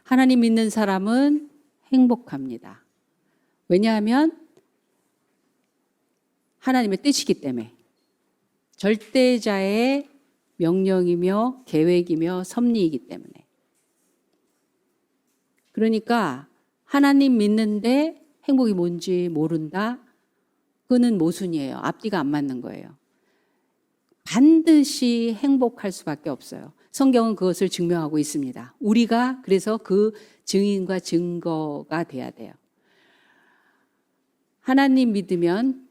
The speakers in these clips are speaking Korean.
하나님 믿는 사람은 행복합니다. 왜냐하면 하나님의 뜻이기 때문에. 절대자의 명령이며 계획이며 섭리이기 때문에. 그러니까 하나님 믿는데 행복이 뭔지 모른다? 그거는 모순이에요. 앞뒤가 안 맞는 거예요. 반드시 행복할 수밖에 없어요. 성경은 그것을 증명하고 있습니다. 우리가 그래서 그 증인과 증거가 돼야 돼요. 하나님 믿으면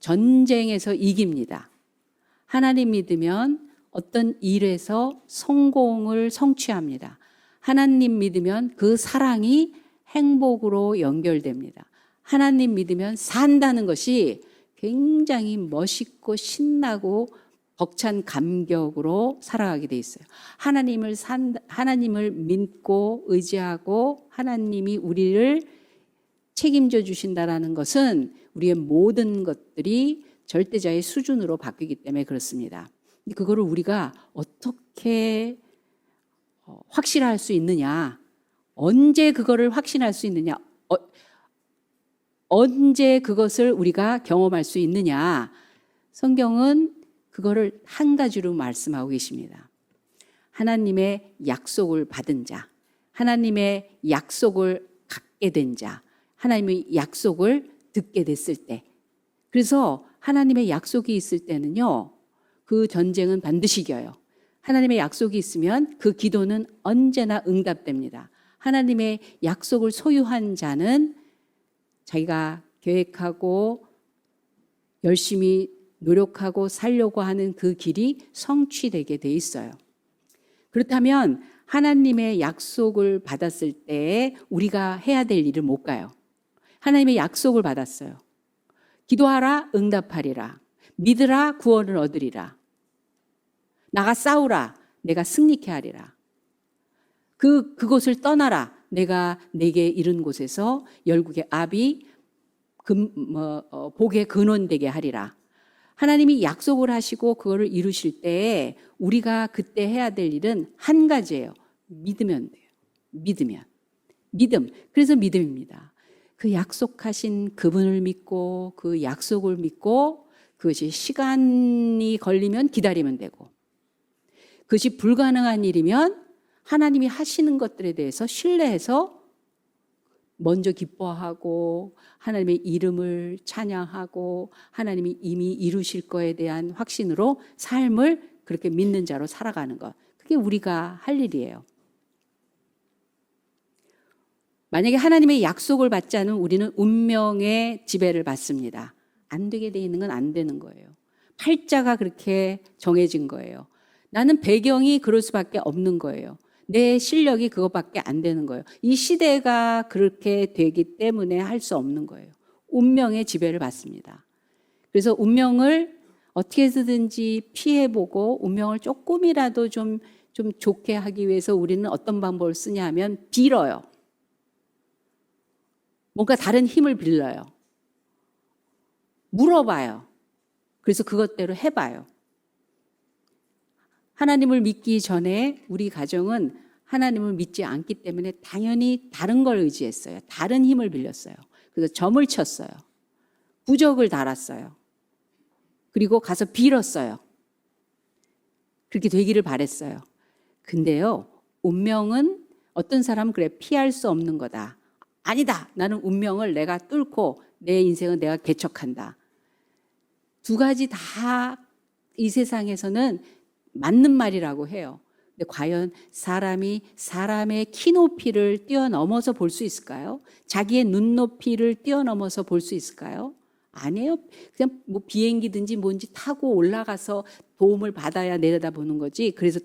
전쟁에서 이깁니다. 하나님 믿으면 어떤 일에서 성공을 성취합니다. 하나님 믿으면 그 사랑이 행복으로 연결됩니다. 하나님 믿으면 산다는 것이 굉장히 멋있고 신나고 벅찬 감격으로 살아가게 돼 있어요. 하나님을 믿고 의지하고 하나님이 우리를 책임져 주신다라는 것은 우리의 모든 것들이 절대자의 수준으로 바뀌기 때문에 그렇습니다. 그거를 우리가 어떻게 확실할 수 있느냐? 언제 그거를 확신할 수 있느냐? 언제 그것을 우리가 경험할 수 있느냐? 성경은 그거를 한 가지로 말씀하고 계십니다. 하나님의 약속을 받은 자, 하나님의 약속을 갖게 된 자, 하나님의 약속을 듣게 됐을 때. 그래서 하나님의 약속이 있을 때는요, 그 전쟁은 반드시 이겨요. 하나님의 약속이 있으면 그 기도는 언제나 응답됩니다. 하나님의 약속을 소유한 자는 자기가 계획하고 열심히 노력하고 살려고 하는 그 길이 성취되게 돼 있어요. 그렇다면 하나님의 약속을 받았을 때 우리가 해야 될 일을 못 가요. 하나님의 약속을 받았어요. 기도하라 응답하리라. 믿으라 구원을 얻으리라. 나가 싸우라 내가 승리케 하리라. 그곳을 떠나라 내가 내게 이른 곳에서 열국의 압이 복의 근원되게 하리라. 하나님이 약속을 하시고 그거를 이루실 때 우리가 그때 해야 될 일은 한 가지예요. 믿으면 돼요. 믿음. 그래서 믿음입니다. 그 약속하신 그분을 믿고 그 약속을 믿고 그것이 시간이 걸리면 기다리면 되고 그것이 불가능한 일이면 하나님이 하시는 것들에 대해서 신뢰해서 먼저 기뻐하고 하나님의 이름을 찬양하고 하나님이 이미 이루실 거에 대한 확신으로 삶을 그렇게 믿는 자로 살아가는 것. 그게 우리가 할 일이에요. 만약에 하나님의 약속을 받지 않으면 우리는 운명의 지배를 받습니다. 안 되게 돼 있는 건 안 되는 거예요. 팔자가 그렇게 정해진 거예요. 나는 배경이 그럴 수밖에 없는 거예요. 내 실력이 그것밖에 안 되는 거예요. 이 시대가 그렇게 되기 때문에 할 수 없는 거예요. 운명의 지배를 받습니다. 그래서 운명을 어떻게 해서든지 피해보고 운명을 조금이라도 좀 좋게 하기 위해서 우리는 어떤 방법을 쓰냐 하면 빌어요. 뭔가 다른 힘을 빌려요. 물어봐요. 그래서 그것대로 해봐요. 하나님을 믿기 전에 우리 가정은 하나님을 믿지 않기 때문에 당연히 다른 걸 의지했어요. 다른 힘을 빌렸어요. 그래서 점을 쳤어요. 부적을 달았어요. 그리고 가서 빌었어요. 그렇게 되기를 바랬어요. 근데요, 운명은 어떤 사람은 그래 피할 수 없는 거다. 아니다. 나는 운명을 내가 뚫고 내 인생은 내가 개척한다. 두 가지 다 이 세상에서는 맞는 말이라고 해요. 근데 과연 사람이 사람의 키 높이를 뛰어넘어서 볼 수 있을까요? 자기의 눈높이를 뛰어넘어서 볼 수 있을까요? 아니에요. 그냥 뭐 비행기든지 뭔지 타고 올라가서 도움을 받아야 내려다보는 거지. 그래서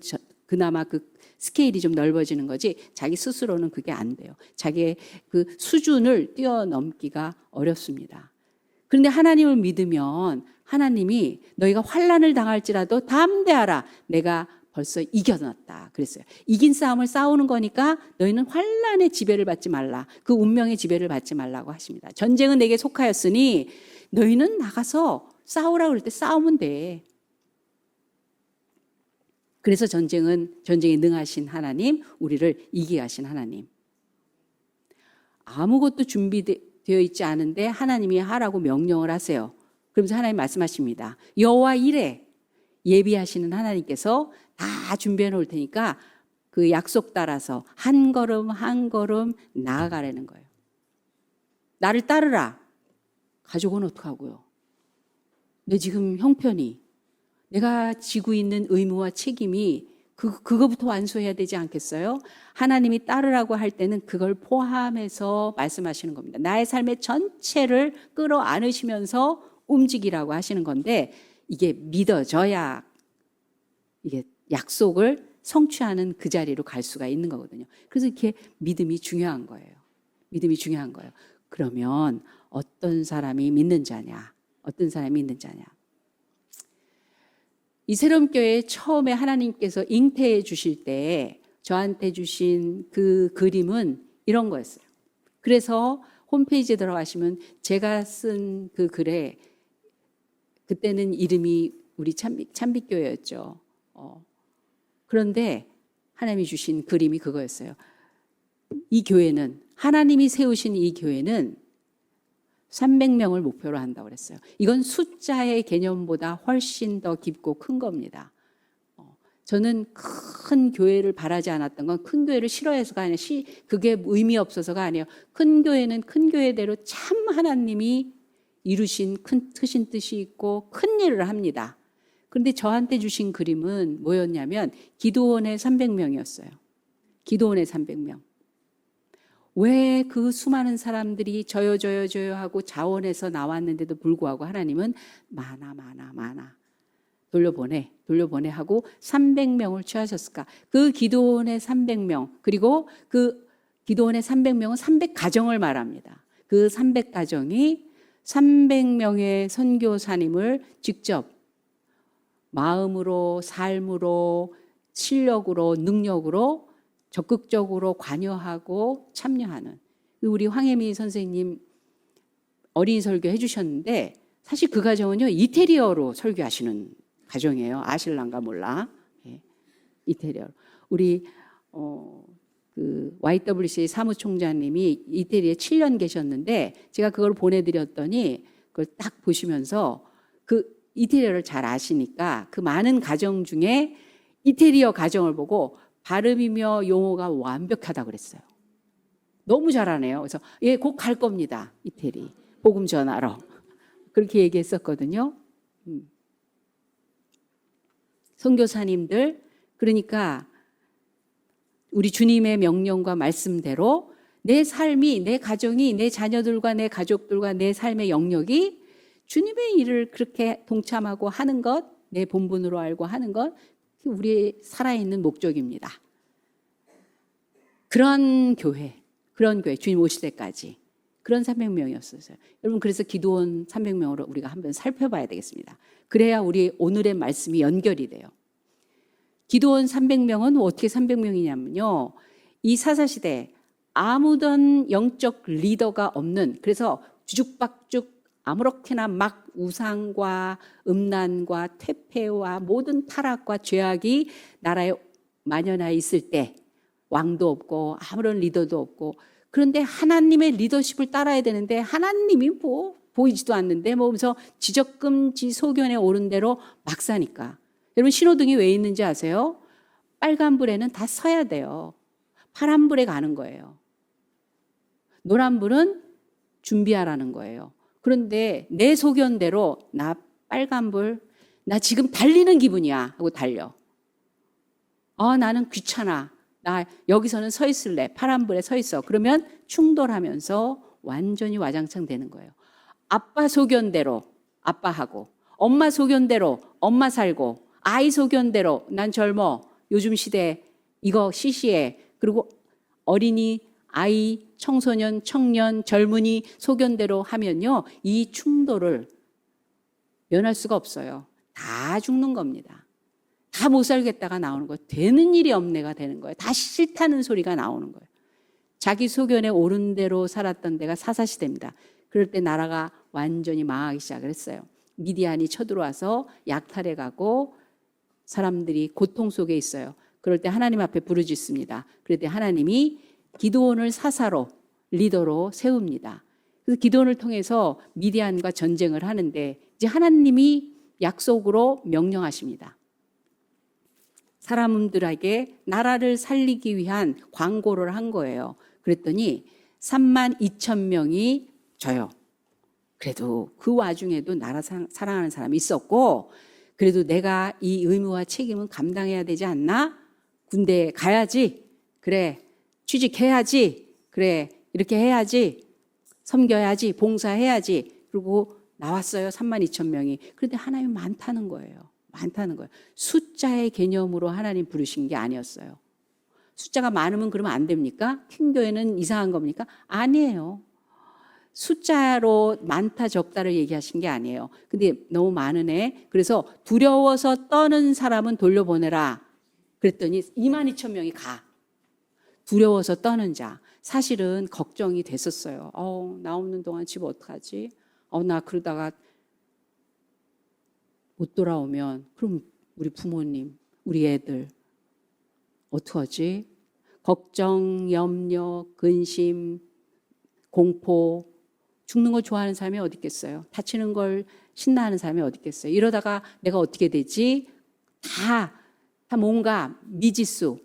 그나마 그 스케일이 좀 넓어지는 거지. 자기 스스로는 그게 안 돼요. 자기의 그 수준을 뛰어넘기가 어렵습니다. 그런데 하나님을 믿으면 하나님이 너희가 환난을 당할지라도 담대하라. 내가 벌써 이겨놨다. 그랬어요. 이긴 싸움을 싸우는 거니까 너희는 환난의 지배를 받지 말라. 그 운명의 지배를 받지 말라고 하십니다. 전쟁은 내게 속하였으니 너희는 나가서 싸우라 그럴 때 싸우면 돼. 그래서 전쟁에 능하신 하나님, 우리를 이기게 하신 하나님. 아무것도 준비되어 있지 않은데 하나님이 하라고 명령을 하세요. 그러면서 하나님 말씀하십니다. 여호와 이래. 예비하시는 하나님께서 다 준비해 놓을 테니까 그 약속 따라서 한 걸음 한 걸음 나아가라는 거예요. 나를 따르라. 가족은 어떡하고요? 내 지금 형편이, 내가 지고 있는 의무와 책임이 그거부터 완수해야 되지 않겠어요? 하나님이 따르라고 할 때는 그걸 포함해서 말씀하시는 겁니다. 나의 삶의 전체를 끌어안으시면서 움직이라고 하시는 건데, 이게 믿어져야 이게 약속을 성취하는 그 자리로 갈 수가 있는 거거든요. 그래서 이렇게 믿음이 중요한 거예요. 믿음이 중요한 거예요. 그러면 어떤 사람이 믿는 자냐? 어떤 사람이 믿는 자냐? 이 새로운 교회 처음에 하나님께서 잉태해 주실 때 저한테 주신 그 그림은 이런 거였어요. 그래서 홈페이지에 들어가시면 제가 쓴 그 글에, 그때는 이름이 우리 찬빛교회였죠. 그런데 하나님이 주신 그림이 그거였어요. 이 교회는, 하나님이 세우신 이 교회는 300명을 목표로 한다고 그랬어요. 이건 숫자의 개념보다 훨씬 더 깊고 큰 겁니다. 저는 큰 교회를 바라지 않았던 건 큰 교회를 싫어해서가 아니라 그게 의미 없어서가 아니에요. 큰 교회는 큰 교회대로 참 하나님이 이루신 크신 뜻이 있고 큰 일을 합니다. 그런데 저한테 주신 그림은 뭐였냐면 기도원의 300명이었어요. 기도원의 300명. 왜 그 수많은 사람들이 저요 하고 자원해서 나왔는데도 불구하고 하나님은 많아 돌려보내 하고 300명을 취하셨을까? 그 기도원의 300명, 그리고 그 기도원의 300명은 300가정을 말합니다. 그 300가정이 300명의 선교사님을 직접 마음으로, 삶으로, 실력으로, 능력으로 적극적으로 관여하고 참여하는, 우리 황혜미 선생님 어린이 설교 해주셨는데 사실 그 가정은요 이태리어로 설교하시는 가정이에요. 아실란가 몰라. 예, 이태리어. 우리 그 YWCA 사무총장님이 이태리에 7년 계셨는데 제가 그걸 보내드렸더니 그걸 딱 보시면서 그 이태리어를 잘 아시니까 그 많은 가정 중에 이태리어 가정을 보고 발음이며 용어가 완벽하다고 그랬어요. 너무 잘하네요. 그래서 예, 곧 갈 겁니다. 이태리 복음 전하러. 그렇게 얘기했었거든요. 선교사님들, 그러니까 우리 주님의 명령과 말씀대로 내 삶이, 내 가정이, 내 자녀들과 내 가족들과 내 삶의 영역이 주님의 일을 그렇게 동참하고 하는 것, 내 본분으로 알고 하는 것, 우리의 살아있는 목적입니다. 그런 교회, 주님 오실 때까지 그런 300명이었어요. 여러분, 그래서 기도원 300명으로 우리가 한번 살펴봐야 되겠습니다. 그래야 우리 오늘의 말씀이 연결이 돼요. 기도원 300명은 어떻게 300명이냐면요. 이 사사시대 아무던 영적 리더가 없는, 그래서 주죽박죽 아무렇게나 막 우상과 음란과 퇴폐와 모든 타락과 죄악이 나라에 만연해 있을 때 왕도 없고 아무런 리더도 없고, 그런데 하나님의 리더십을 따라야 되는데 하나님이 보이지도 않는데 그래서 지적금지 소견에 오른 대로 막 사니까. 여러분, 신호등이 왜 있는지 아세요? 빨간불에는 다 서야 돼요. 파란불에 가는 거예요. 노란불은 준비하라는 거예요. 그런데 내 소견대로 나 빨간불, 나 지금 달리는 기분이야 하고 달려. 나는 귀찮아. 나 여기서는 서 있을래. 파란불에 서 있어. 그러면 충돌하면서 완전히 와장창 되는 거예요. 아빠 소견대로 아빠하고, 엄마 소견대로 엄마 살고, 아이 소견대로 난 젊어. 요즘 시대 이거 시시해. 그리고 어린이, 아이, 청소년, 청년, 젊은이 소견대로 하면요, 이 충돌을 면할 수가 없어요. 다 죽는 겁니다. 다 못 살겠다가 나오는 거예요. 되는 일이 없네가 되는 거예요. 다 싫다는 소리가 나오는 거예요. 자기 소견에 오른 대로 살았던 데가 사사시대입니다. 그럴 때 나라가 완전히 망하기 시작을 했어요. 미디안이 쳐들어와서 약탈해 가고 사람들이 고통 속에 있어요. 그럴 때 하나님 앞에 부르짖습니다. 그럴 때 하나님이 기드온을 사사로 리더로 세웁니다. 그래서 기도원을 통해서 미디안과 전쟁을 하는데 이제 하나님이 약속으로 명령하십니다. 사람들에게 나라를 살리기 위한 광고를 한 거예요. 그랬더니 32,000명이 져요. 그래도 그 와중에도 나라 사랑하는 사람이 있었고, 그래도 내가 이 의무와 책임은 감당해야 되지 않나? 군대에 가야지. 그래. 취직해야지. 그래. 이렇게 해야지. 섬겨야지. 봉사해야지. 그리고 나왔어요. 32,000명이. 그런데 하나님 많다는 거예요. 많다는 거예요. 숫자의 개념으로 하나님 부르신 게 아니었어요. 숫자가 많으면 그러면 안 됩니까? 큰 교회는 이상한 겁니까? 아니에요. 숫자로 많다 적다를 얘기하신 게 아니에요. 근데 너무 많으네. 그래서 두려워서 떠는 사람은 돌려보내라. 그랬더니 22,000명이 가. 두려워서 떠는 자. 사실은 걱정이 됐었어요. 나 없는 동안 집 어떡하지? 나 그러다가 못 돌아오면 그럼 우리 부모님, 우리 애들 어떡하지? 걱정, 염려, 근심, 공포. 죽는 걸 좋아하는 사람이 어디 있겠어요? 다치는 걸 신나하는 사람이 어디 있겠어요? 이러다가 내가 어떻게 되지? 다 뭔가 미지수.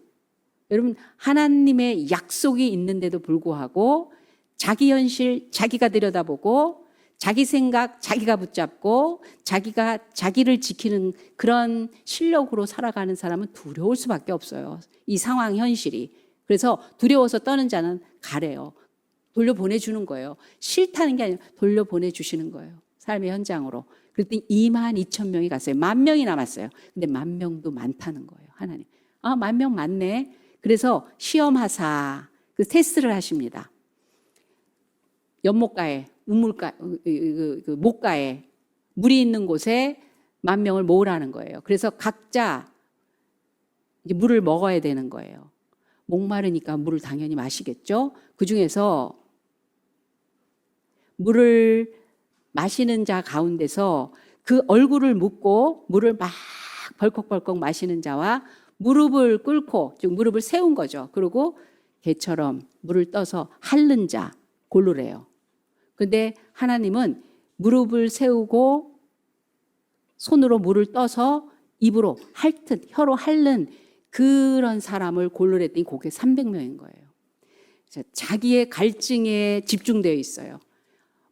여러분, 하나님의 약속이 있는데도 불구하고 자기 현실 자기가 들여다보고 자기 생각 자기가 붙잡고 자기가 자기를 지키는 그런 실력으로 살아가는 사람은 두려울 수밖에 없어요. 이 상황 현실이. 그래서 두려워서 떠는 자는 가래요. 돌려보내주는 거예요. 싫다는 게 아니라 돌려보내주시는 거예요. 삶의 현장으로. 그랬더니 22,000명이 갔어요. 10,000명이 남았어요. 근데 10,000명도 많다는 거예요. 하나님. 10,000명 많네. 그래서 시험하사 그 테스트를 하십니다. 연못가에, 목가에 물이 있는 곳에 10,000명을 모으라는 거예요. 그래서 각자 이제 물을 먹어야 되는 거예요. 목마르니까 물을 당연히 마시겠죠. 그 중에서 물을 마시는 자 가운데서 그 얼굴을 묶고 물을 막 벌컥벌컥 마시는 자와 무릎을 꿇고, 즉 무릎을 세운 거죠. 그리고 개처럼 물을 떠서 핥는 자 고르래요. 근데 하나님은 무릎을 세우고 손으로 물을 떠서 입으로 핥듯 혀로 핥는 그런 사람을 고르랬더니 그게 300명인 거예요. 자기의 갈증에 집중되어 있어요.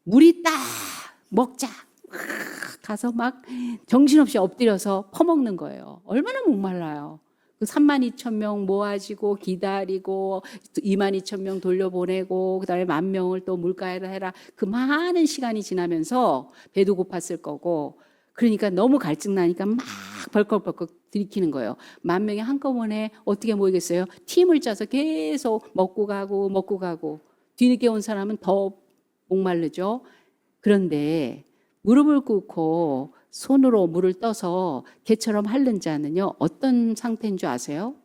물이 딱 먹자 가서 막 정신없이 엎드려서 퍼먹는 거예요. 얼마나 목말라요. 그 32,000명 모아지고 기다리고 22,000명 돌려보내고 그다음에 10,000명을 또 물가에다 해라. 그 많은 시간이 지나면서 배도 고팠을 거고, 그러니까 너무 갈증나니까 막 벌컥벌컥 들이키는 거예요. 10,000명이 한꺼번에 어떻게 모이겠어요? 팀을 짜서 계속 먹고 가고 뒤늦게 온 사람은 더 목마르죠. 그런데 무릎을 꿇고 손으로 물을 떠서 개처럼 핥는 자는요, 어떤 상태인 줄 아세요?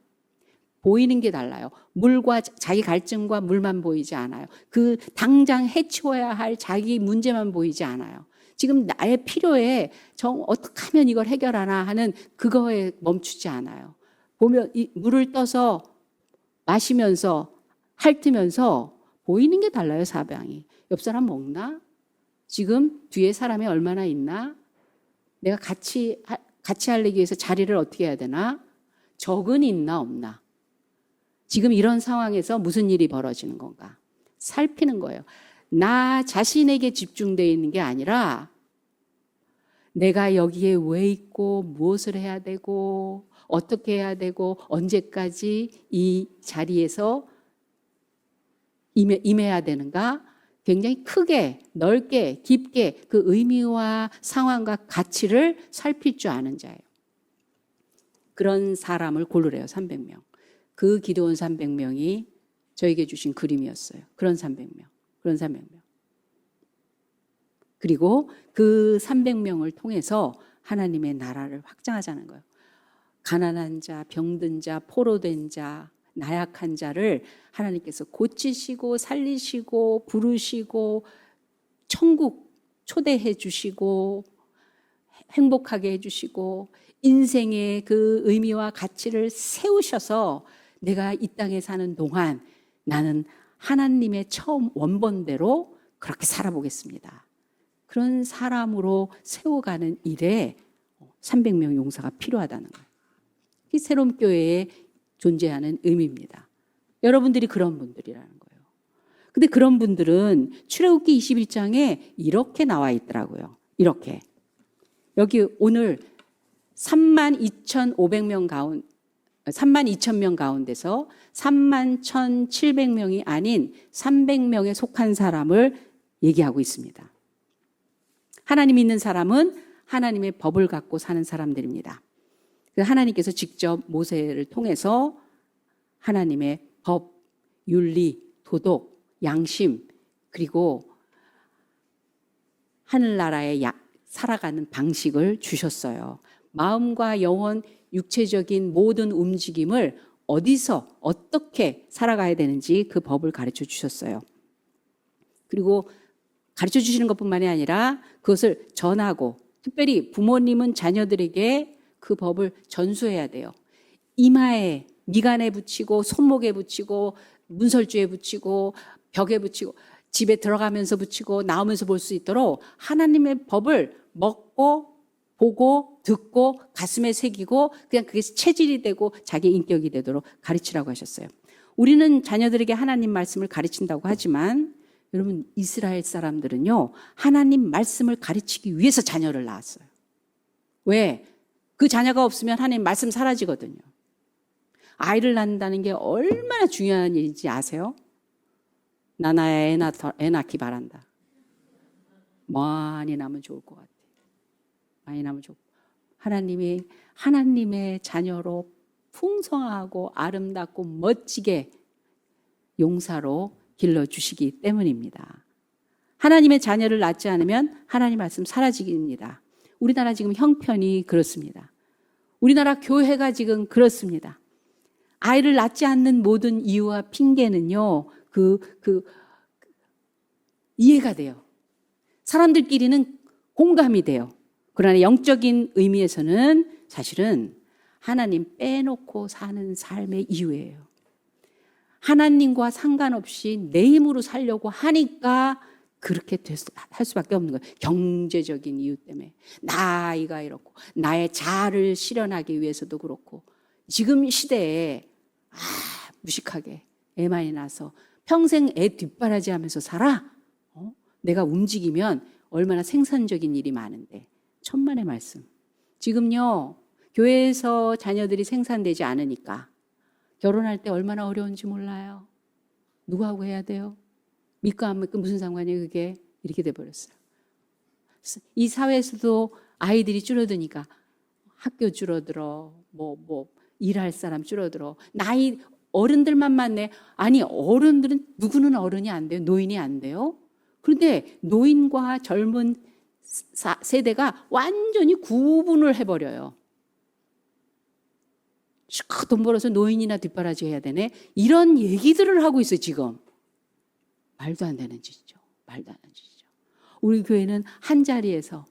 보이는 게 달라요. 물과 자기 갈증과 물만 보이지 않아요. 그 당장 해치워야 할 자기 문제만 보이지 않아요. 지금 나의 필요에 어떻게 하면 이걸 해결하나 하는 그거에 멈추지 않아요. 보면 이 물을 떠서 마시면서 핥으면서 보이는 게 달라요. 사방이. 옆 사람 먹나? 지금 뒤에 사람이 얼마나 있나? 내가 같이 하려기 위해서 자리를 어떻게 해야 되나? 적은 있나 없나? 지금 이런 상황에서 무슨 일이 벌어지는 건가? 살피는 거예요. 나 자신에게 집중되어 있는 게 아니라 내가 여기에 왜 있고 무엇을 해야 되고 어떻게 해야 되고 언제까지 이 자리에서 임해야 되는가? 굉장히 크게 넓게 깊게 그 의미와 상황과 가치를 살필 줄 아는 자예요. 그런 사람을 고르래요. 300명. 그 기도원 300명이 저에게 주신 그림이었어요. 그런 300명. 그런 300명. 그리고 그 300명을 통해서 하나님의 나라를 확장하자는 거예요. 가난한 자, 병든 자, 포로된 자, 나약한 자를 하나님께서 고치시고 살리시고 부르시고 천국 초대해 주시고 행복하게 해 주시고 인생의 그 의미와 가치를 세우셔서 내가 이 땅에 사는 동안 나는 하나님의 처음 원본대로 그렇게 살아보겠습니다. 그런 사람으로 세워가는 일에 300명 용사가 필요하다는 거예요. 이 새로운 교회에 존재하는 의미입니다. 여러분들이 그런 분들이라는 거예요. 근데 그런 분들은 출애굽기 21장에 이렇게 나와 있더라고요. 이렇게. 여기 오늘 32,500명 32,000명 가운데서 31,700명이 아닌 300명에 속한 사람을 얘기하고 있습니다. 하나님 믿는 사람은 하나님의 법을 갖고 사는 사람들입니다. 하나님께서 직접 모세를 통해서 하나님의 법, 윤리, 도덕, 양심, 그리고 하늘나라에 살아가는 방식을 주셨어요. 마음과 영혼, 육체적인 모든 움직임을 어디서 어떻게 살아가야 되는지 그 법을 가르쳐 주셨어요. 그리고 가르쳐 주시는 것뿐만이 아니라 그것을 전하고, 특별히 부모님은 자녀들에게 그 법을 전수해야 돼요. 이마에, 미간에 붙이고, 손목에 붙이고, 문설주에 붙이고, 벽에 붙이고, 집에 들어가면서 붙이고, 나오면서 볼 수 있도록 하나님의 법을 먹고, 보고, 듣고, 가슴에 새기고, 그냥 그게 체질이 되고 자기 인격이 되도록 가르치라고 하셨어요. 우리는 자녀들에게 하나님 말씀을 가르친다고 하지만, 여러분, 이스라엘 사람들은요, 하나님 말씀을 가르치기 위해서 자녀를 낳았어요. 왜? 그 자녀가 없으면 하나님 말씀 사라지거든요. 아이를 낳는다는 게 얼마나 중요한 일인지 아세요? 나나야 애 낳기 바란다. 많이 낳으면 좋을 것 같아요. 많이 낳으면 좋고. 하나님의 자녀로 풍성하고 아름답고 멋지게 용사로 길러주시기 때문입니다. 하나님의 자녀를 낳지 않으면 하나님 말씀 사라집니다. 우리나라 지금 형편이 그렇습니다. 우리나라 교회가 지금 그렇습니다. 아이를 낳지 않는 모든 이유와 핑계는요, 이해가 돼요. 사람들끼리는 공감이 돼요. 그러나 영적인 의미에서는 사실은 하나님 빼놓고 사는 삶의 이유예요. 하나님과 상관없이 내 힘으로 살려고 하니까 그렇게 할 수밖에 없는 거예요. 경제적인 이유 때문에. 나이가 이렇고, 나의 자아를 실현하기 위해서도 그렇고, 지금 시대에 무식하게 애 많이 낳아서 평생 애 뒷바라지 하면서 살아? 내가 움직이면 얼마나 생산적인 일이 많은데. 천만의 말씀. 지금요, 교회에서 자녀들이 생산되지 않으니까 결혼할 때 얼마나 어려운지 몰라요. 누구하고 해야 돼요? 믿고 안 믿고 무슨 상관이에요, 그게? 이렇게 돼버렸어요. 이 사회에서도 아이들이 줄어드니까 학교 줄어들어, 일할 사람 줄어들어. 나이, 어른들만 많네. 아니, 어른들은, 누구는 어른이 안 돼요? 노인이 안 돼요? 그런데 노인과 젊은 세대가 완전히 구분을 해버려요. 돈 벌어서 노인이나 뒷바라지 해야 되네. 이런 얘기들을 하고 있어요, 지금. 말도 안 되는 짓이죠. 말도 안 되는 짓이죠. 우리 교회는 한 자리에서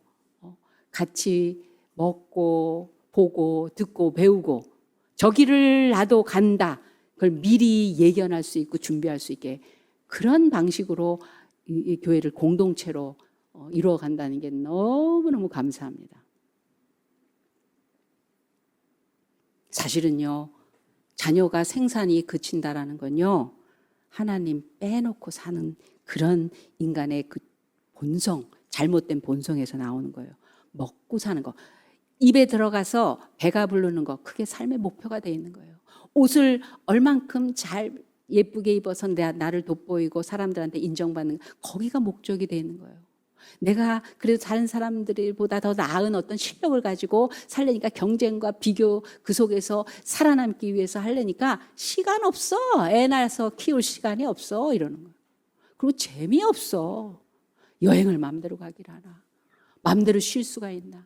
같이 먹고, 보고, 듣고, 배우고, 저기를 나도 간다. 그걸 미리 예견할 수 있고 준비할 수 있게 그런 방식으로 이 교회를 공동체로 이루어 간다는 게 너무너무 감사합니다. 사실은요, 자녀가 생산이 그친다라는 건요, 하나님 빼놓고 사는 그런 인간의 그 본성, 잘못된 본성에서 나오는 거예요. 먹고 사는 거. 입에 들어가서 배가 부르는 거, 그게 삶의 목표가 되어 있는 거예요. 옷을 얼만큼 잘 예쁘게 입어서 나를 돋보이고 사람들한테 인정받는, 거기가 목적이 되어 있는 거예요. 내가 그래도 다른 사람들보다 더 나은 어떤 실력을 가지고 살려니까 경쟁과 비교 그 속에서 살아남기 위해서 하려니까 시간 없어. 애 낳아서 키울 시간이 없어. 이러는 거예요. 그리고 재미없어. 여행을 마음대로 가길 하나. 마음대로 쉴 수가 있나.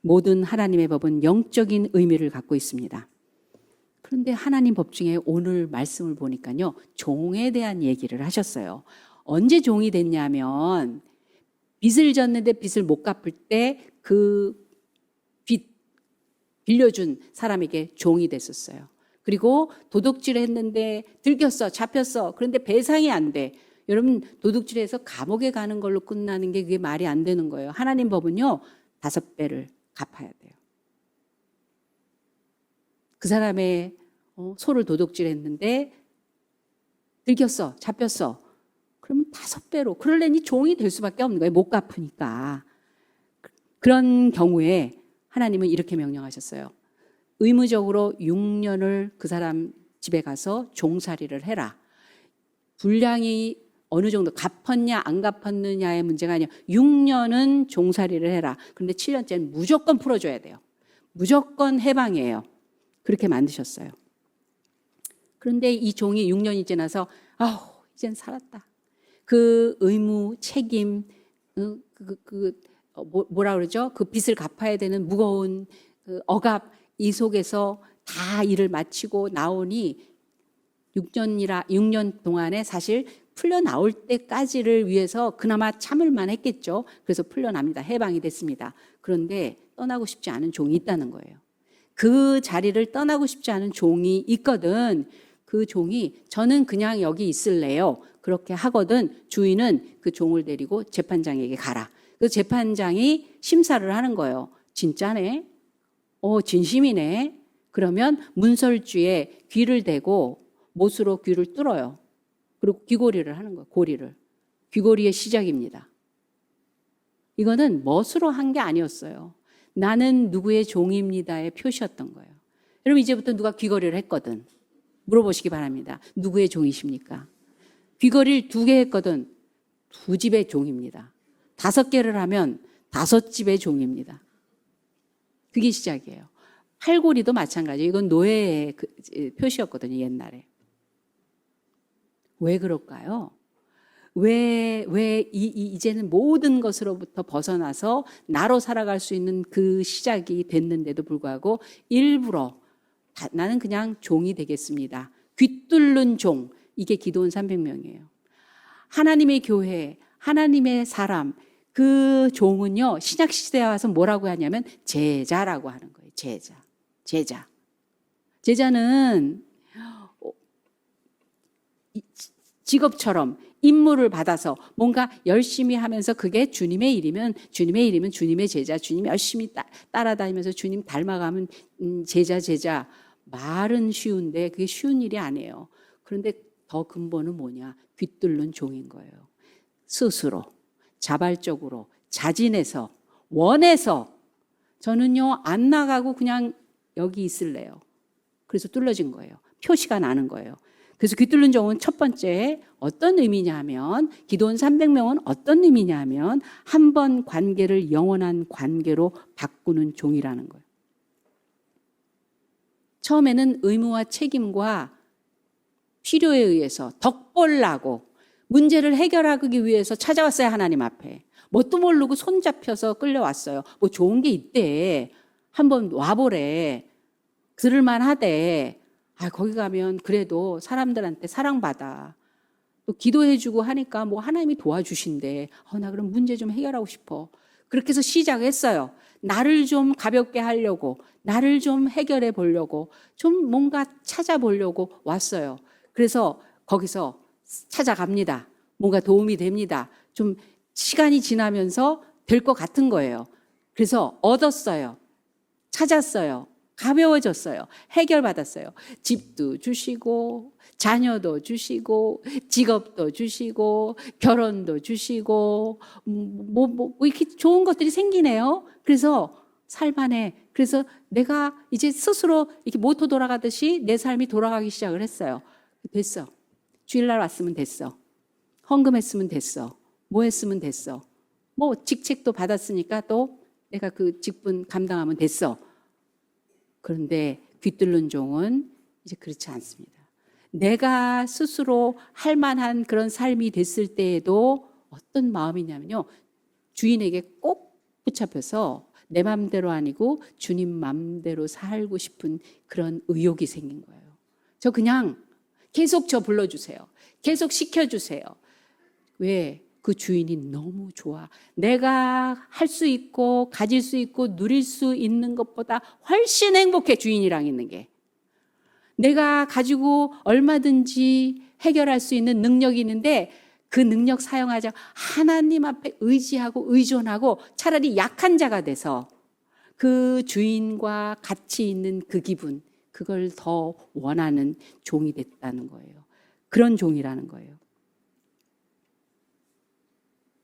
모든 하나님의 법은 영적인 의미를 갖고 있습니다. 그런데 하나님 법 중에 오늘 말씀을 보니까요, 종에 대한 얘기를 하셨어요. 언제 종이 됐냐면, 빚을 졌는데 빚을 못 갚을 때 그 빚, 빌려준 사람에게 종이 됐었어요. 그리고 도둑질했는데 들켰어, 잡혔어. 그런데 배상이 안 돼. 여러분, 도둑질해서 감옥에 가는 걸로 끝나는 게 그게 말이 안 되는 거예요. 하나님 법은요, 5배를 갚아야 돼요. 그 사람의 소를 도둑질했는데 들켰어, 잡혔어. 그러면 5배로. 그러려니 종이 될 수밖에 없는 거예요. 못 갚으니까. 그런 경우에 하나님은 이렇게 명령하셨어요. 의무적으로 6년을 그 사람 집에 가서 종살이를 해라. 분량이 어느 정도 갚았냐 안 갚았느냐의 문제가 아니라 6년은 종살이를 해라. 그런데 7년째는 무조건 풀어줘야 돼요. 무조건 해방이에요. 그렇게 만드셨어요. 그런데 이 종이 6년이 지나서 이젠 살았다. 그 의무, 책임, 뭐라 그러죠? 그 빚을 갚아야 되는 무거운 그 억압 이 속에서 다 일을 마치고 나오니 6년 동안에 사실 풀려나올 때까지를 위해서 그나마 참을만 했겠죠. 그래서 풀려납니다. 해방이 됐습니다. 그런데 떠나고 싶지 않은 종이 있다는 거예요. 그 자리를 떠나고 싶지 않은 종이 있거든. 그 종이 저는 그냥 여기 있을래요. 그렇게 하거든 주인은 그 종을 데리고 재판장에게 가라. 그 재판장이 심사를 하는 거예요. 진짜네? 진심이네? 그러면 문설주에 귀를 대고 못으로 귀를 뚫어요. 그리고 귀고리를 하는 거예요. 고리를. 귀고리의 시작입니다. 이거는 멋으로 한 게 아니었어요. 나는 누구의 종입니다의 표시였던 거예요. 여러분 이제부터 누가 귀걸이를 했거든. 물어보시기 바랍니다. 누구의 종이십니까? 귀걸이를 2개 했거든. 2집의 종입니다. 5개를 하면 5집의 종입니다. 그게 시작이에요. 팔고리도 마찬가지예요. 이건 노예의 표시였거든요. 옛날에. 왜 그럴까요? 왜 이제는 모든 것으로부터 벗어나서 나로 살아갈 수 있는 그 시작이 됐는데도 불구하고 일부러 나는 그냥 종이 되겠습니다. 귀뚫는 종. 이게 기도원 300명이에요. 하나님의 교회, 하나님의 사람, 그 종은요, 신약시대에 와서 뭐라고 하냐면 제자라고 하는 거예요. 제자. 제자는 직업처럼 임무를 받아서 뭔가 열심히 하면서 그게 주님의 일이면 주님의 제자, 주님 열심히 따라다니면서 주님 닮아가면 제자. 말은 쉬운데 그게 쉬운 일이 아니에요. 그런데 더 근본은 뭐냐? 귀뚫는 종인 거예요. 스스로, 자발적으로, 자진해서, 원해서 저는요 안 나가고 그냥 여기 있을래요. 그래서 뚫어진 거예요. 표시가 나는 거예요. 그래서 귀뚫는 종은 첫 번째 어떤 의미냐 하면 기도원 300명은 어떤 의미냐 하면 한 번 관계를 영원한 관계로 바꾸는 종이라는 거예요. 처음에는 의무와 책임과 필요에 의해서 덕벌나고 문제를 해결하기 위해서 찾아왔어요. 하나님 앞에. 뭣도 모르고 손잡혀서 끌려왔어요. 뭐 좋은 게 있대. 한번 와보래. 들을만 하대. 거기 가면 그래도 사람들한테 사랑받아. 또 기도해주고 하니까 뭐 하나님이 도와주신대. 나 그럼 문제 좀 해결하고 싶어. 그렇게 해서 시작했어요. 나를 좀 가볍게 하려고, 나를 좀 해결해 보려고, 좀 뭔가 찾아보려고 왔어요. 그래서 거기서 찾아갑니다. 뭔가 도움이 됩니다. 좀 시간이 지나면서 될 것 같은 거예요. 그래서 얻었어요. 찾았어요. 가벼워졌어요. 해결받았어요. 집도 주시고, 자녀도 주시고, 직업도 주시고, 결혼도 주시고, 이렇게 좋은 것들이 생기네요. 그래서 살만해. 그래서 내가 이제 스스로 이렇게 모터 돌아가듯이 내 삶이 돌아가기 시작을 했어요. 됐어. 주일날 왔으면 됐어. 헌금했으면 됐어. 뭐 했으면 됐어. 뭐 직책도 받았으니까 또 내가 그 직분 감당하면 됐어. 그런데 귀뚫는 종은 이제 그렇지 않습니다. 내가 스스로 할 만한 그런 삶이 됐을 때에도 어떤 마음이냐면요. 주인에게 꼭 붙잡혀서 내 맘대로 아니고 주님 맘대로 살고 싶은 그런 의욕이 생긴 거예요. 저 그냥 계속 저 불러주세요. 계속 시켜주세요. 왜? 그 주인이 너무 좋아. 내가 할 수 있고 가질 수 있고 누릴 수 있는 것보다 훨씬 행복해, 주인이랑 있는 게. 내가 가지고 얼마든지 해결할 수 있는 능력이 있는데 그 능력 사용하자 하나님 앞에 의지하고 의존하고 차라리 약한 자가 돼서 그 주인과 같이 있는 그 기분, 그걸 더 원하는 종이 됐다는 거예요. 그런 종이라는 거예요.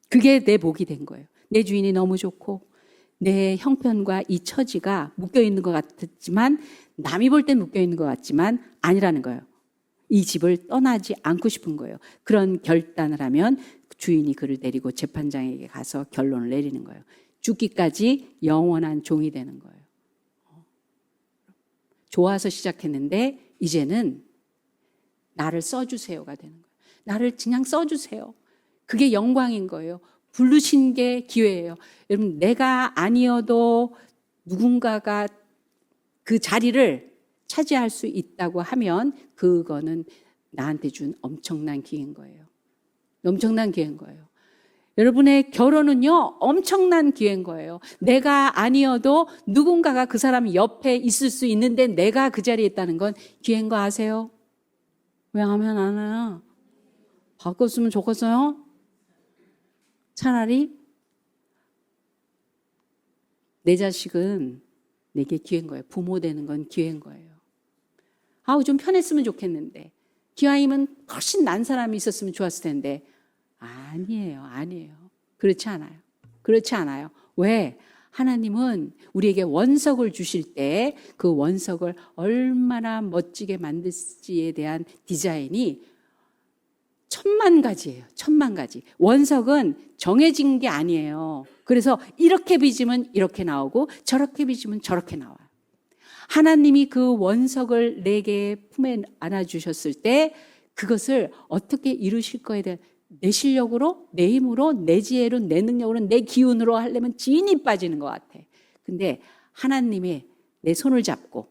그게 내 복이 된 거예요. 내 주인이 너무 좋고 내 형편과 이 처지가 묶여있는 것 같지만 남이 볼 땐 묶여있는 것 같지만 아니라는 거예요. 이 집을 떠나지 않고 싶은 거예요. 그런 결단을 하면 주인이 그를 데리고 재판장에게 가서 결론을 내리는 거예요. 죽기까지 영원한 종이 되는 거예요. 좋아서 시작했는데 이제는 나를 써주세요가 되는 거예요. 나를 그냥 써주세요. 그게 영광인 거예요. 부르신 게 기회예요. 여러분, 내가 아니어도 누군가가 그 자리를 차지할 수 있다고 하면 그거는 나한테 준 엄청난 기회인 거예요. 엄청난 기회인 거예요. 여러분의 결혼은요, 엄청난 기회인 거예요. 내가 아니어도 누군가가 그 사람 옆에 있을 수 있는데 내가 그 자리에 있다는 건 기회인 거 아세요? 왜 하면 안 해요? 바꿨으면 좋겠어요? 차라리 내 자식은 내게 기회인 거예요. 부모 되는 건 기회인 거예요. 아우, 좀 편했으면 좋겠는데. 기왕이면 훨씬 난 사람이 있었으면 좋았을 텐데. 아니에요. 아니에요. 그렇지 않아요. 그렇지 않아요. 왜? 하나님은 우리에게 원석을 주실 때 그 원석을 얼마나 멋지게 만들지에 대한 디자인이 천만 가지예요. 천만 가지. 원석은 정해진 게 아니에요. 그래서 이렇게 빚으면 이렇게 나오고 저렇게 빚으면 저렇게 나와요. 하나님이 그 원석을 내게 품에 안아주셨을 때 그것을 어떻게 이루실 거에 대한 내 실력으로, 내 힘으로, 내 지혜로, 내 능력으로, 내 기운으로 하려면 진이 빠지는 것 같아. 근데 하나님이 내 손을 잡고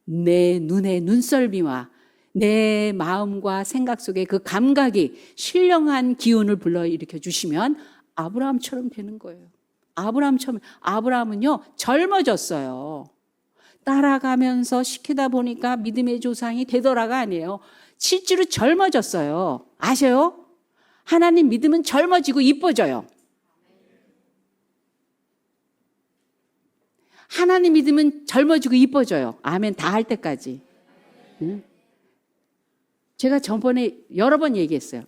내 눈에 눈썰미와 내 마음과 생각 속에 그 감각이 신령한 기운을 불러일으켜 주시면 아브라함처럼 되는 거예요. 아브라함은요, 젊어졌어요. 따라가면서 시키다 보니까 믿음의 조상이 되더라가 아니에요. 실제로 젊어졌어요. 아셔요? 하나님 믿으면 젊어지고 이뻐져요. 하나님 믿으면 젊어지고 이뻐져요. 아멘. 다 할 때까지. 응? 제가 저번에 여러 번 얘기했어요.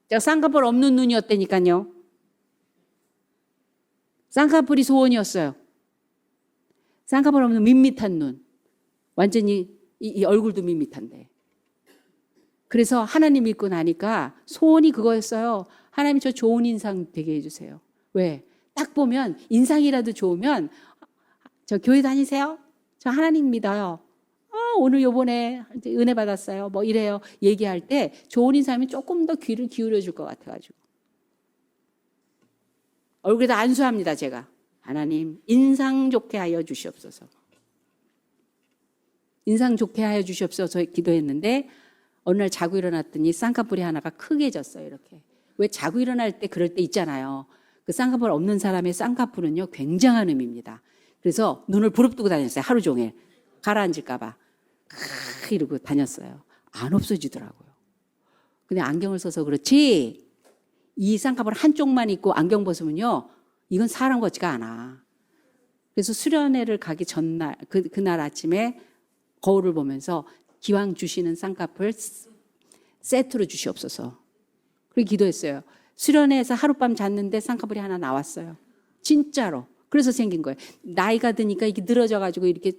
제가 쌍꺼풀 없는 눈이었다니까요. 쌍꺼풀이 소원이었어요. 쌍꺼풀 없는 밋밋한 눈. 완전히 이 얼굴도 밋밋한데. 그래서 하나님 믿고 나니까 소원이 그거였어요. 하나님 저 좋은 인상 되게 해주세요. 왜? 딱 보면 인상이라도 좋으면 저 교회 다니세요? 저 하나님 믿어요. 오늘 요번에 은혜 받았어요. 뭐 이래요. 얘기할 때 좋은 인상이면 조금 더 귀를 기울여 줄 것 같아가지고. 얼굴에다 안수합니다, 제가. 하나님, 인상 좋게 하여 주시옵소서. 인상 좋게 하여 주시옵소서 기도했는데 어느 날 자고 일어났더니 쌍꺼풀이 하나가 크게 졌어요, 이렇게. 왜 자고 일어날 때 그럴 때 있잖아요. 그 쌍꺼풀 없는 사람의 쌍꺼풀은요, 굉장한 의미입니다. 그래서 눈을 부릅뜨고 다녔어요, 하루 종일. 가라앉을까봐. 이러고 다녔어요. 안 없어지더라고요. 근데 안경을 써서 그렇지 이 쌍꺼풀 한쪽만 있고 안경 벗으면요 이건 사람 같지가 않아. 그래서 수련회를 가기 전날 그날 아침에 거울을 보면서 기왕 주시는 쌍꺼풀 세트로 주시옵소서. 그리고 기도했어요. 수련회에서 하룻밤 잤는데 쌍꺼풀이 하나 나왔어요. 진짜로. 그래서 생긴 거예요. 나이가 드니까 이게 늘어져 가지고 이렇게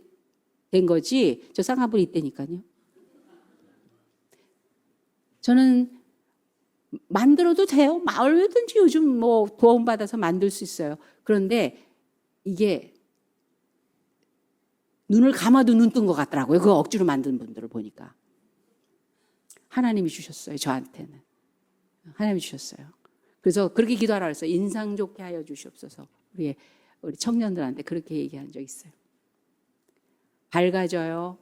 된 거지 저 쌍꺼풀이 있다니까요. 저는 만들어도 돼요. 얼마든지 요즘 뭐 도움받아서 만들 수 있어요. 그런데 이게 눈을 감아도 눈 뜬 것 같더라고요. 그거 억지로 만든 분들을 보니까. 하나님이 주셨어요. 저한테는. 하나님이 주셨어요. 그래서 그렇게 기도하라 그랬어요. 인상 좋게 하여 주시옵소서. 우리 청년들한테 그렇게 얘기한 적 있어요. 밝아져요.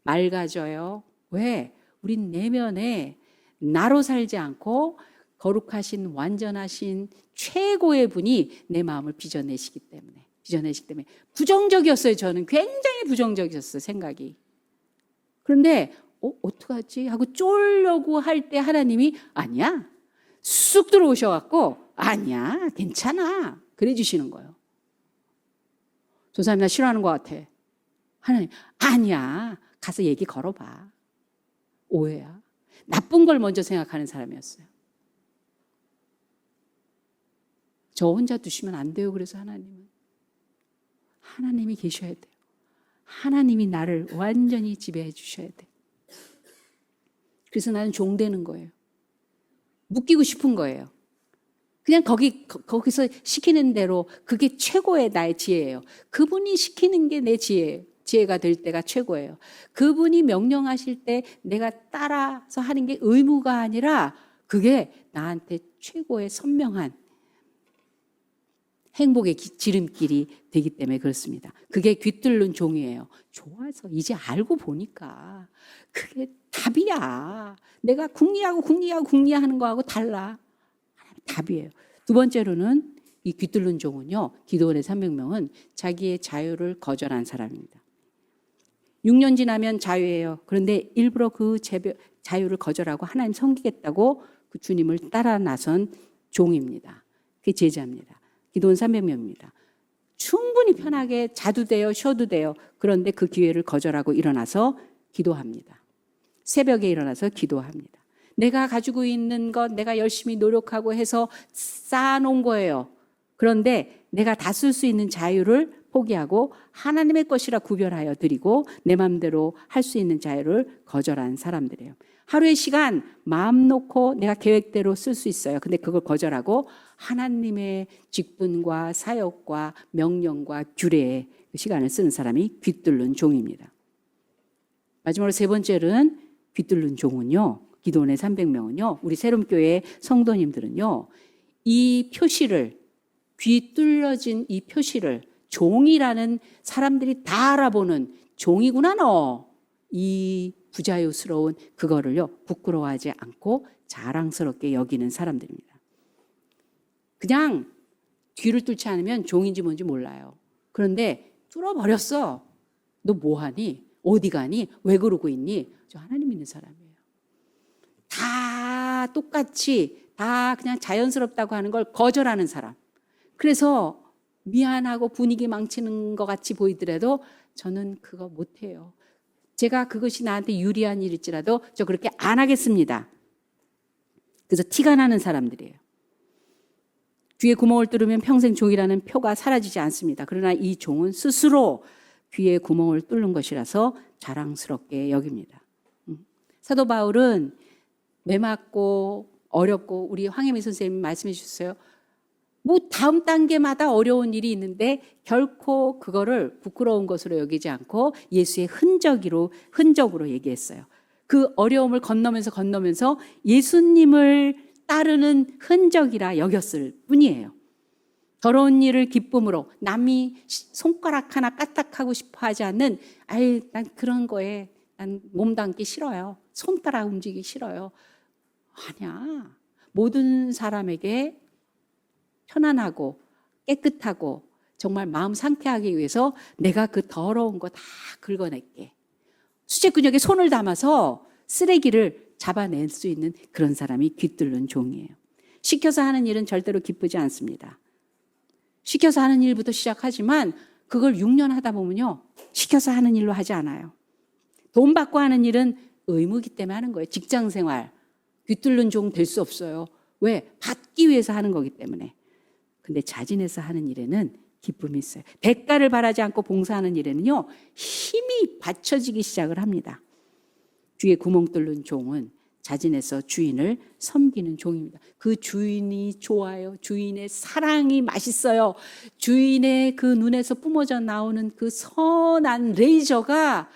맑아져요. 왜? 우린 내면에 나로 살지 않고 거룩하신 완전하신 최고의 분이 내 마음을 빚어내시기 때문에 부정적이었어요. 저는 굉장히 부정적이었어요. 생각이. 그런데 어떡하지 하고 쫄려고 할 때 하나님이 아니야. 쑥 들어오셔갖고 아니야 괜찮아 그래 주시는 거예요. 저 사람이 나 싫어하는 것 같아. 하나님 아니야 가서 얘기 걸어봐. 오해야. 나쁜 걸 먼저 생각하는 사람이었어요. 저 혼자 두시면 안 돼요. 그래서 하나님이 계셔야 돼요. 하나님이 나를 완전히 지배해 주셔야 돼요. 그래서 나는 종 되는 거예요. 묶이고 싶은 거예요. 그냥 거기서 시키는 대로 그게 최고의 나의 지혜예요. 그분이 시키는 게 내 지혜예요. 지혜가 될 때가 최고예요. 그분이 명령하실 때 내가 따라서 하는 게 의무가 아니라 그게 나한테 최고의 선명한 행복의 지름길이 되기 때문에 그렇습니다. 그게 귀뚫는 종이에요. 좋아서 이제 알고 보니까 그게 답이야. 내가 궁리하는 거하고 달라. 답이에요. 두 번째로는 이 귀뚫는 종은요. 기드온의 300명은 자기의 자유를 거절한 사람입니다. 6년 지나면 자유예요. 그런데 일부러 그 자유를 거절하고 하나님 섬기겠다고 그 주님을 따라 나선 종입니다. 그게 제자입니다. 기드온 300명입니다. 충분히 편하게 자도 돼요. 쉬어도 돼요. 그런데 그 기회를 거절하고 일어나서 기도합니다. 새벽에 일어나서 기도합니다. 내가 가지고 있는 것 내가 열심히 노력하고 해서 쌓아놓은 거예요. 그런데 내가 다 쓸 수 있는 자유를 포기하고 하나님의 것이라 구별하여 드리고 내 마음대로 할 수 있는 자유를 거절한 사람들이에요. 하루의 시간 마음 놓고 내가 계획대로 쓸 수 있어요. 근데 그걸 거절하고 하나님의 직분과 사역과 명령과 규례의 시간을 쓰는 사람이 귀뚫는 종입니다. 마지막으로 세 번째는 귀뚫는 종은요. 기드온의 300명은요. 우리 세롬교회 성도님들은요. 이 표시를 귀 뚫려진 이 표시를 종이라는 사람들이 다 알아보는 종이구나 너. 이 부자유스러운 그거를요. 부끄러워하지 않고 자랑스럽게 여기는 사람들입니다. 그냥 귀를 뚫지 않으면 종인지 뭔지 몰라요. 그런데 뚫어버렸어. 너 뭐하니? 어디 가니? 왜 그러고 있니? 저 하나님 믿는 사람이에요. 다 똑같이 다 그냥 자연스럽다고 하는 걸 거절하는 사람. 그래서 미안하고 분위기 망치는 것 같이 보이더라도 저는 그거 못해요. 제가 그것이 나한테 유리한 일일지라도 저 그렇게 안 하겠습니다. 그래서 티가 나는 사람들이에요. 귀에 구멍을 뚫으면 평생 종이라는 표가 사라지지 않습니다. 그러나 이 종은 스스로 귀에 구멍을 뚫는 것이라서 자랑스럽게 여깁니다. 사도 바울은 매맞고 어렵고 우리 황혜미 선생님이 말씀해 주셨어요. 뭐 다음 단계마다 어려운 일이 있는데 결코 그거를 부끄러운 것으로 여기지 않고 예수의 흔적으로 얘기했어요. 그 어려움을 건너면서 예수님을 따르는 흔적이라 여겼을 뿐이에요. 더러운 일을 기쁨으로 남이 손가락 하나 까딱하고 싶어 하지 않는 난 그런 거에 난 몸담기 싫어요. 손가락 움직이기 싫어요. 아니야. 모든 사람에게 편안하고 깨끗하고 정말 마음 상쾌하기 위해서 내가 그 더러운 거 다 긁어낼게. 수제근육에 손을 담아서 쓰레기를 잡아낼 수 있는 그런 사람이 귀뚫는 종이에요. 시켜서 하는 일은 절대로 기쁘지 않습니다. 시켜서 하는 일부터 시작하지만 그걸 6년 하다 보면요. 시켜서 하는 일로 하지 않아요. 돈 받고 하는 일은 의무이기 때문에 하는 거예요. 직장생활. 귀뚫는 종 될 수 없어요. 왜? 받기 위해서 하는 거기 때문에. 근데 자진해서 하는 일에는 기쁨이 있어요. 대가를 바라지 않고 봉사하는 일에는요. 힘이 받쳐지기 시작을 합니다. 귀에 구멍 뚫는 종은 자진해서 주인을 섬기는 종입니다. 그 주인이 좋아요. 주인의 사랑이 맛있어요. 주인의 그 눈에서 뿜어져 나오는 그 선한 레이저가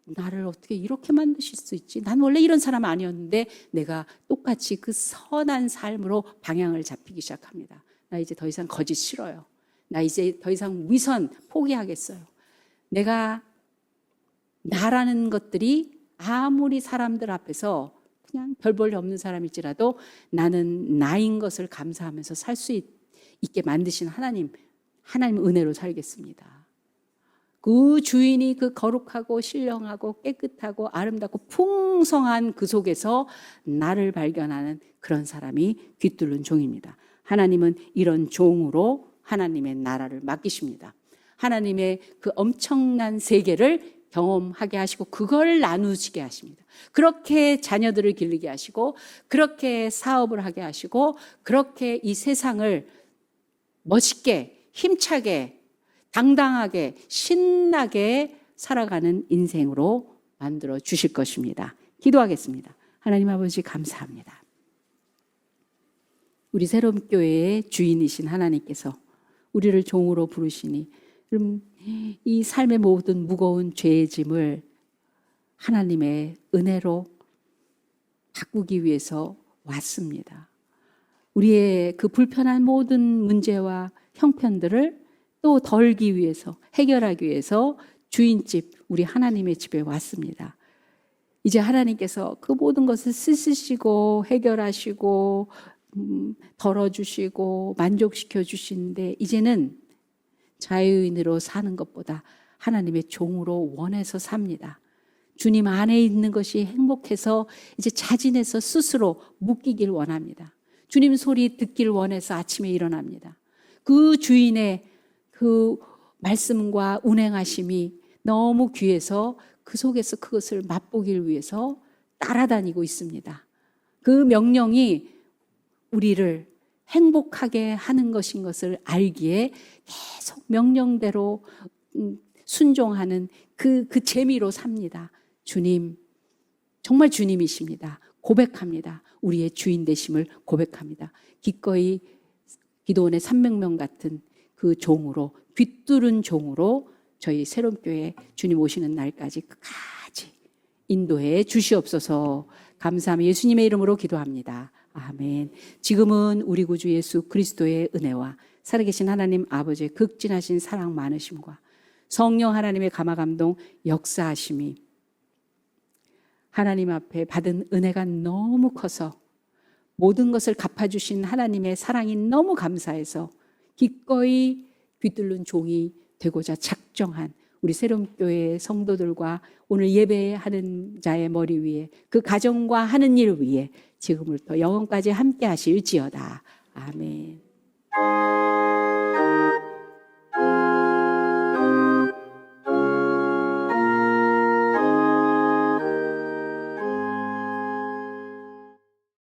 나를 어떻게 이렇게 만드실 수 있지? 난 원래 이런 사람 아니었는데 내가 똑같이 그 선한 삶으로 방향을 잡히기 시작합니다. 나 이제 더 이상 거짓 싫어요. 나 이제 더 이상 위선 포기하겠어요. 내가 나라는 것들이 아무리 사람들 앞에서 그냥 별 볼 일 없는 사람일지라도 나는 나인 것을 감사하면서 살 수 있게 만드신 하나님 은혜로 살겠습니다. 그 주인이 그 거룩하고 신령하고 깨끗하고 아름답고 풍성한 그 속에서 나를 발견하는 그런 사람이 귀뚫는 종입니다. 하나님은 이런 종으로 하나님의 나라를 맡기십니다. 하나님의 그 엄청난 세계를 경험하게 하시고 그걸 나누시게 하십니다. 그렇게 자녀들을 기르게 하시고 그렇게 사업을 하게 하시고 그렇게 이 세상을 멋있게 힘차게 당당하게 신나게 살아가는 인생으로 만들어 주실 것입니다. 기도하겠습니다. 하나님 아버지 감사합니다. 우리 새로운 교회의 주인이신 하나님께서 우리를 종으로 부르시니 이 삶의 모든 무거운 죄의 짐을 하나님의 은혜로 바꾸기 위해서 왔습니다. 우리의 그 불편한 모든 문제와 형편들을 또 덜기 위해서, 해결하기 위해서 주인집, 우리 하나님의 집에 왔습니다. 이제 하나님께서 그 모든 것을 쓰시고 해결하시고 덜어주시고 만족시켜 주시는데 이제는 자유인으로 사는 것보다 하나님의 종으로 원해서 삽니다. 주님 안에 있는 것이 행복해서 이제 자진해서 스스로 묶이길 원합니다. 주님 소리 듣길 원해서 아침에 일어납니다. 그 주인의 그 말씀과 운행하심이 너무 귀해서 그 속에서 그것을 맛보길 위해서 따라다니고 있습니다. 그 명령이 우리를 행복하게 하는 것인 것을 알기에 계속 명령대로 순종하는 그 재미로 삽니다. 주님, 정말 주님이십니다. 고백합니다. 우리의 주인 되심을 고백합니다. 기꺼이 기도원의 300명 같은 그 종으로, 귀뚫은 종으로 저희 새로운 교회 주님 오시는 날까지 끝까지 인도해 주시옵소서. 감사하며 예수님의 이름으로 기도합니다. 아멘. 지금은 우리 구주 예수 그리스도의 은혜와 살아계신 하나님 아버지의 극진하신 사랑 많으심과 성령 하나님의 감화감동 역사하심이 하나님 앞에 받은 은혜가 너무 커서 모든 것을 갚아주신 하나님의 사랑이 너무 감사해서 기꺼이 귀뚫는 종이 되고자 작정한 우리 새로운 교회의 성도들과 오늘 예배하는 자의 머리 위에 그 가정과 하는 일 위에 지금부터 영원까지 함께 하실지어다. 아멘.